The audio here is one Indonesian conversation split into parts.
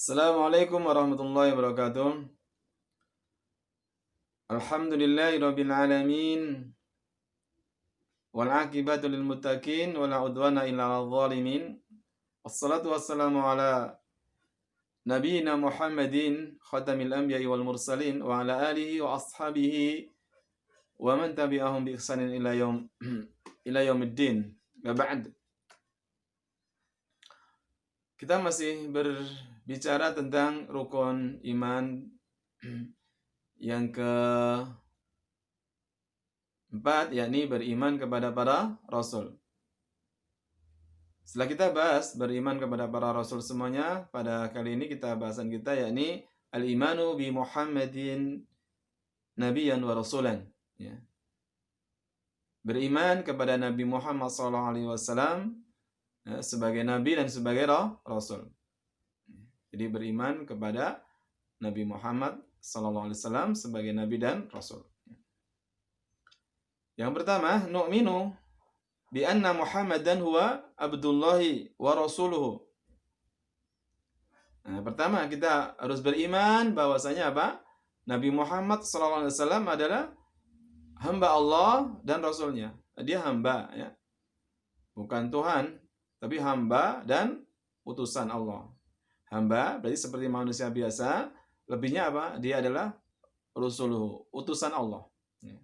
Assalamualaikum warahmatullahi wabarakatuh. Alhamdulillahirabbil alamin wal aqibatu lil muttaqin wala udwana illa 'alal zalimin. Wassalatu wassalamu ala nabiyyina Muhammadin khatamil anbiya'i wal mursalin wa ala alihi wa ashabihi wa man tabi'ahum bi ihsanin ila yaumiddin. Wa ba'd. Kita masih berbicara tentang rukun iman yang keempat, yakni beriman kepada para rasul. Setelah kita bahas beriman kepada para rasul semuanya, pada kali ini bahasan kita yakni al-imanu bi Muhammadin nabiyyan wa rasulan. Ya. Beriman kepada Nabi Muhammad SAW sebagai nabi dan sebagai rasul. Jadi beriman kepada Nabi Muhammad SAW sebagai nabi dan rasul. Yang pertama, nu'minu bi anna Muhammadan huwa abdullahi wa rasuluhu. Nah, pertama kita harus beriman bahwasanya apa? Nabi Muhammad SAW adalah hamba Allah dan rasulnya. Dia hamba, ya. Bukan Tuhan, tapi hamba dan utusan Allah. Hamba berarti seperti manusia biasa, lebihnya apa? Dia adalah rasuluhu, utusan Allah. Ya.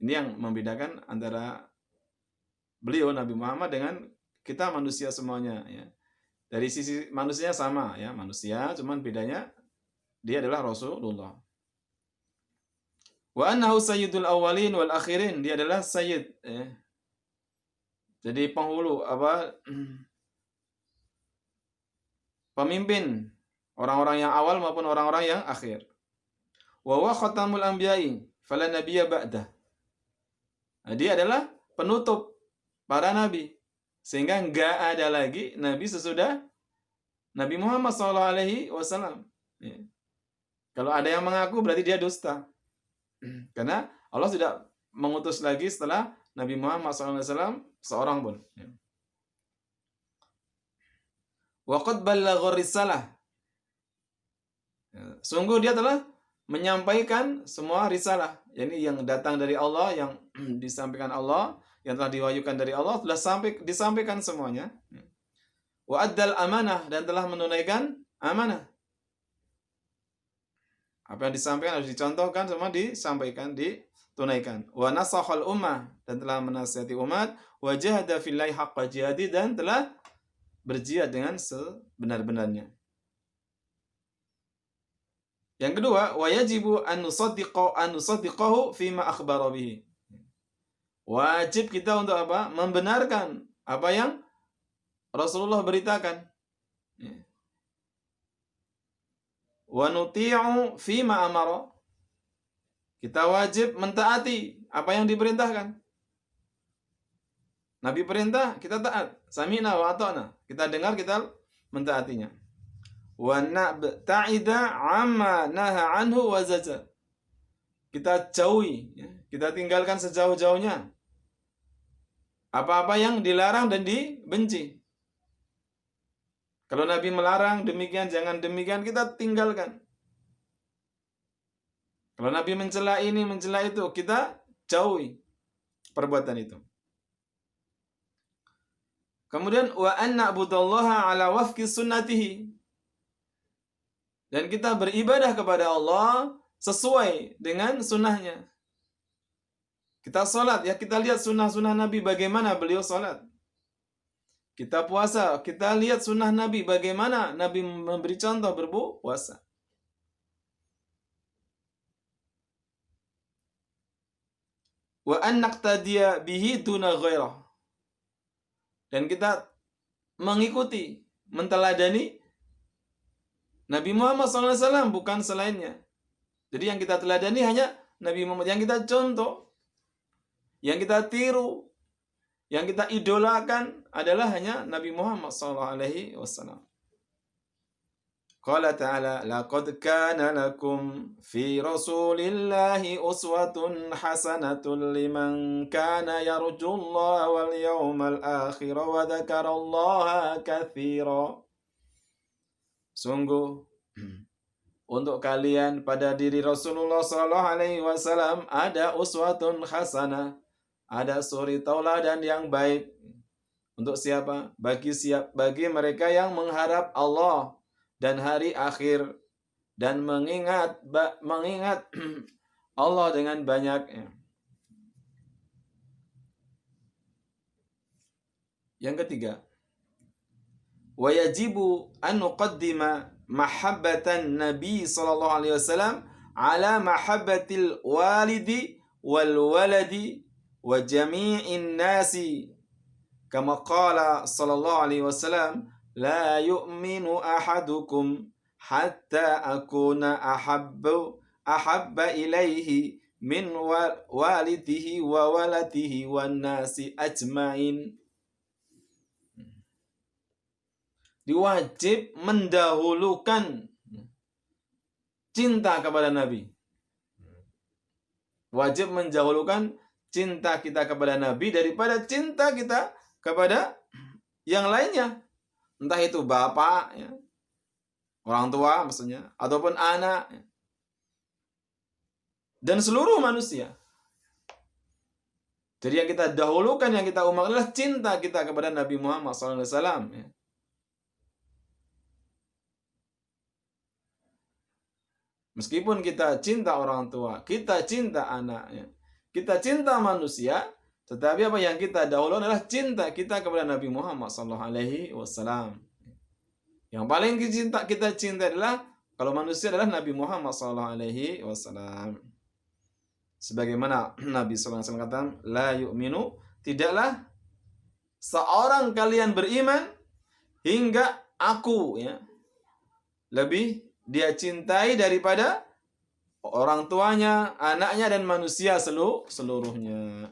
Ini yang membedakan antara beliau Nabi Muhammad dengan kita manusia semuanya, ya. Dari sisi manusianya sama, ya, manusia, cuman bedanya dia adalah Rasulullah. Wa annahu sayyidul awwalin wal akhirin, dia adalah sayyid, ya. Jadi penghulu pemimpin orang-orang yang awal maupun orang-orang yang akhir. Wa huwa khatamul anbiya'i fala nabiyya ba'dah. Nah, dia adalah penutup para nabi, sehingga enggak ada lagi nabi sesudah Nabi Muhammad SAW. Ya. Kalau ada yang mengaku berarti dia dusta. Karena Allah tidak mengutus lagi setelah Nabi Muhammad SAW seorang pun. Wa qad ballagha risalah. Sungguh dia telah menyampaikan semua risalah, yakni yang datang dari Allah, yang disampaikan Allah, yang telah diwahyukan dari Allah telah disampaikan semuanya. Wa addal amanah, dan telah menunaikan amanah. Apa yang disampaikan harus dicontohkan, semua disampaikan, ditunaikan. Wa nasakhal ummah, dan telah menasihati umat. Wa jahada fillahi haqqa jihadi, dan telah berjihad dengan sebenar-benarnya. Yang kedua, wa yajibu an nusaddiqahu fima akhbara bihi. Wajib kita untuk apa? Membenarkan apa yang Rasulullah beritakan. Wa nuti'u fima amara. Kita wajib mentaati apa yang diperintahkan. Nabi perintah, kita taat. Sami'na wa ata'na. Kita dengar, kita mentaatinya. Wa nabta'ida amma naha anhu wa zajar. Kita jauhi, ya. Kita tinggalkan sejauh-jauhnya apa-apa yang dilarang dan dibenci. Kalau Nabi melarang demikian, jangan demikian, kita tinggalkan. Kalau Nabi mencela ini, mencela itu, kita jauhi perbuatan itu. Kemudian wa an na'budallaha ala wafqi sunnatihi. Dan kita beribadah kepada Allah sesuai dengan sunnahnya. Kita sholat, ya, kita lihat sunnah-sunnah Nabi bagaimana beliau sholat. Kita puasa, kita lihat sunnah Nabi bagaimana Nabi memberi contoh berpuasa. Wa an naqtadiya bihi duna ghairah. Dan kita mengikuti, menteladani Nabi Muhammad SAW, bukan selainnya. Jadi yang kita teladani hanya Nabi Muhammad, yang kita contoh, yang kita tiru, yang kita idolakan adalah hanya Nabi Muhammad SAW. Qala ta'ala, laqad kana lakum fi rasulillahi uswatun hasanatun liman kana yarjullaha wal yawmal akhir wa dzakarallaha katsira. Sungguh untuk kalian pada diri Rasulullah Sallallahu Alaihi Wasallam ada uswatun hasanah, ada suri tauladan yang baik. Untuk siapa? Bagi mereka yang mengharap Allah dan hari akhir dan mengingat Allah dengan banyak. Yang ketiga, wa yajibu an nuqaddima mahabbatan Nabi sallallahu alaihi wasallam ala mahabbatil walidi wal waladi wa jami'in nasi kama qala sallallahu alaihi wasallam la yu'minu ahadukum hatta akuna ahabba ilaihi min walidihi wa waladihi wan nasi ajmain. Diwajib mendahulukan cinta kepada Nabi. Wajib mendahulukan cinta kita kepada Nabi daripada cinta kita kepada yang lainnya. Entah itu bapak, ya, orang tua maksudnya, ataupun anak, ya, dan seluruh manusia. Jadi yang kita dahulukan, yang kita umumkan adalah cinta kita kepada Nabi Muhammad SAW. Ya. Meskipun kita cinta orang tua, kita cinta anaknya, kita cinta manusia, tetapi apa yang kita dahulukan adalah cinta kita kepada Nabi Muhammad SAW. Yang paling kita cinta adalah kalau manusia adalah Nabi Muhammad SAW. Sebagaimana Nabi SAW kata, la yu'minu, tidaklah seorang kalian beriman hingga aku, ya, lebih dia cintai daripada orang tuanya, anaknya, dan manusia seluruhnya.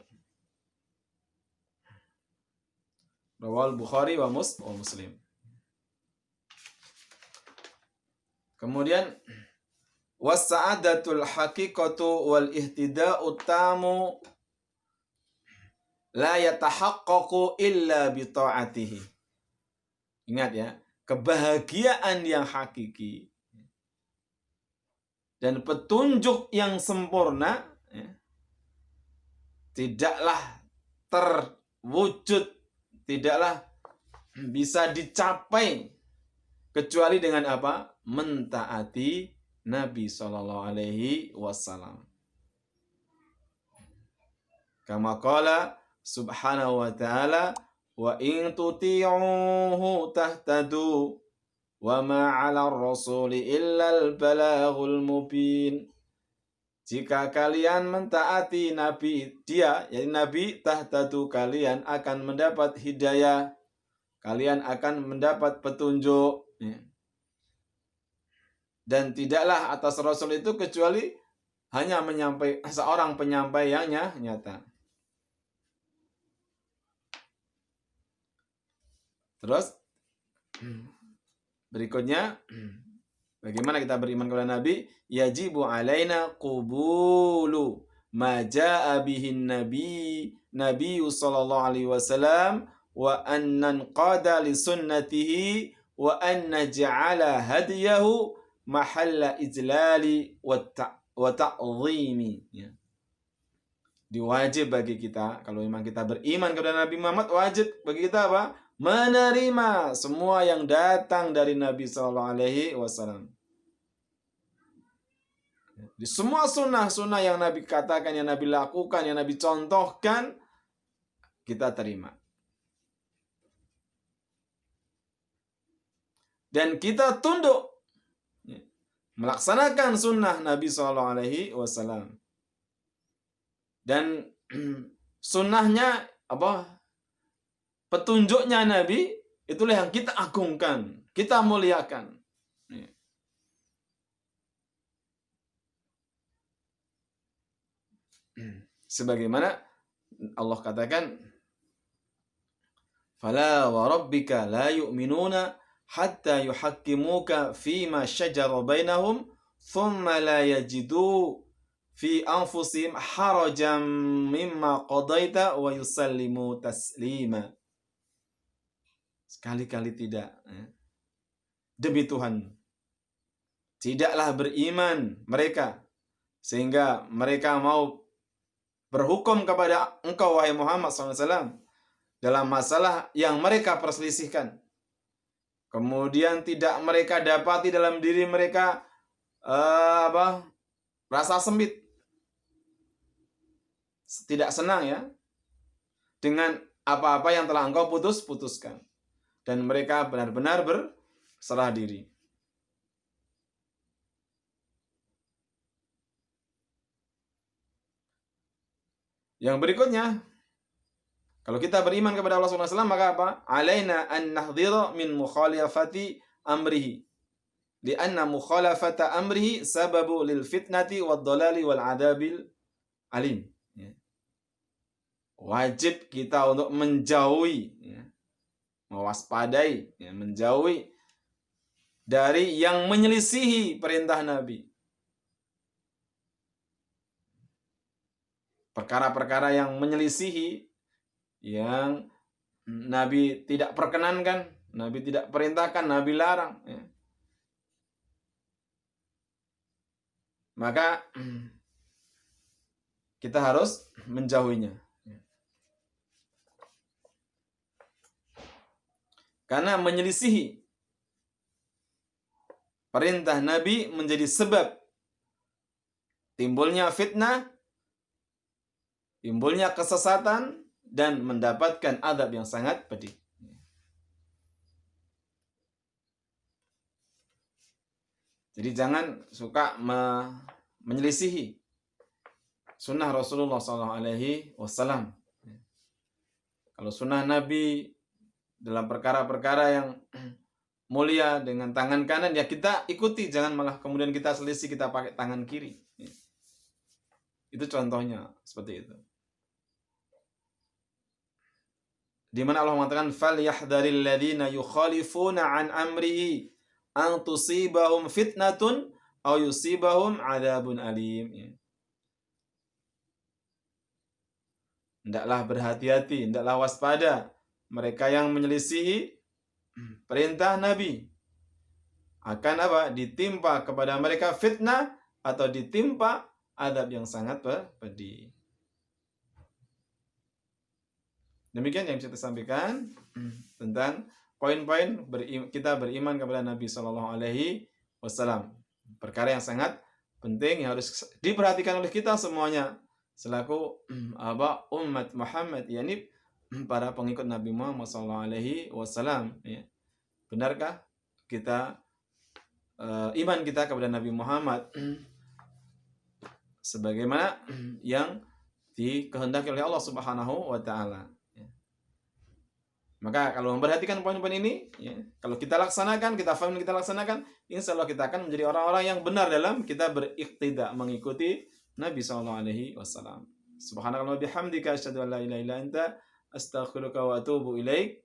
Rawal Bukhari wa Muslim. Kemudian was-sa'adatul haqiqatu wal ihtida'u tamu la yatahaqqaqu illa bi ta'atihi. Ingat ya, kebahagiaan yang hakiki dan petunjuk yang sempurna, ya, tidaklah terwujud, tidaklah bisa dicapai kecuali dengan apa? Mentaati Nabi Sallallahu Alaihi Wasallam. Kama qala subhanahu wa ta'ala, wa in tuti'uhu tahtadu wa ma 'ala ar-rasuli illa al-balaghul mubin. Jika kalian mentaati Nabi, yaitu Nabi, tahtadu, kalian akan mendapat hidayah, kalian akan mendapat petunjuk. Dan tidaklah atas Rasul itu kecuali hanya seorang penyampai yang nyata. Terus berikutnya, bagaimana kita beriman kepada Nabi? Yajibu alaina qubulu ma jaa bihin Nabi sallallahu alaihi wasallam wa an nanqada li sunnatihi wa an naj'ala hadiyahu mahalla ijlali wa ta'zimi. Ya. Diwajib bagi kita, kalau memang kita beriman kepada Nabi Muhammad, wajib bagi kita apa? Menerima semua yang datang dari Nabi Sallallahu Alaihi Wasallam. Di semua sunnah-sunnah yang Nabi katakan, yang Nabi lakukan, yang Nabi contohkan, kita terima. Dan kita tunduk melaksanakan sunnah Nabi Sallallahu Alaihi Wasallam. Dan sunnahnya apa? Petunjuknya Nabi, itulah yang kita agungkan, kita muliakan. Sebagaimana Allah katakan, fala wa rabbika la yu'minuna hatta yuhakkimuka fima shajara bainahum thumma la yajidu fi anfusihim harajan mimma qadaita wa yusallimu taslima. Sekali-kali tidak. Demi Tuhan, tidaklah beriman mereka sehingga mereka mau berhukum kepada engkau wahai Muhammad SAW dalam masalah yang mereka perselisihkan. Kemudian tidak mereka dapati dalam diri mereka rasa sempit, tidak senang ya dengan apa-apa yang telah engkau putuskan, dan mereka benar-benar berserah diri. Yang berikutnya, kalau kita beriman kepada Allah Subhanahu wa taala, maka apa? Alaina an nahdhira min mukhalafati amrihi. Lianna mukhalafata amrihi sababu lil fitnati wad dhalali wal adabil alim. Wajib kita untuk menjauhi, mewaspadai, menjauhi dari yang menyelisihi perintah Nabi. Perkara-perkara yang menyelisihi, yang Nabi tidak perkenankan, Nabi tidak perintahkan, Nabi larang. Maka kita harus menjauhinya. Karena menyelisihi perintah Nabi menjadi sebab timbulnya fitnah, timbulnya kesesatan, dan mendapatkan azab yang sangat pedih. Jadi jangan suka menyelisihi sunnah Rasulullah SAW. Kalau sunnah Nabi dalam perkara-perkara yang mulia dengan tangan kanan, ya kita ikuti, jangan malah kemudian kita selisih, kita pakai tangan kiri. Itu contohnya seperti itu. Di mana Allah mengatakan falyahdharil ladzina yukhalifuna an amrihi an tusibahum fitnatun aw yusibahum adzabun alim. Hendaklah berhati-hati, hendaklah waspada mereka yang menyelisihi perintah Nabi. Akan apa? Ditimpa kepada mereka fitnah atau ditimpa azab yang sangat pedih. Demikian yang bisa saya sampaikan tentang poin-poin kita beriman kepada Nabi SAW. Perkara yang sangat penting yang harus diperhatikan oleh kita semuanya selaku umat Muhammad, yakni para pengikut Nabi Muhammad SAW. Benarkah kita iman kita kepada Nabi Muhammad sebagaimana yang dikehendaki oleh Allah Subhanahu wa taala? Maka kalau memperhatikan poin-poin ini, kalau kita laksanakan, kita faham, kita laksanakan, insya Allah kita akan menjadi orang-orang yang benar dalam kita beriqtidah, mengikuti Nabi SAW. Subhanallah bihamdika asyhadu an la ilaha illa anta astaghfiruka wa atubu ilaik.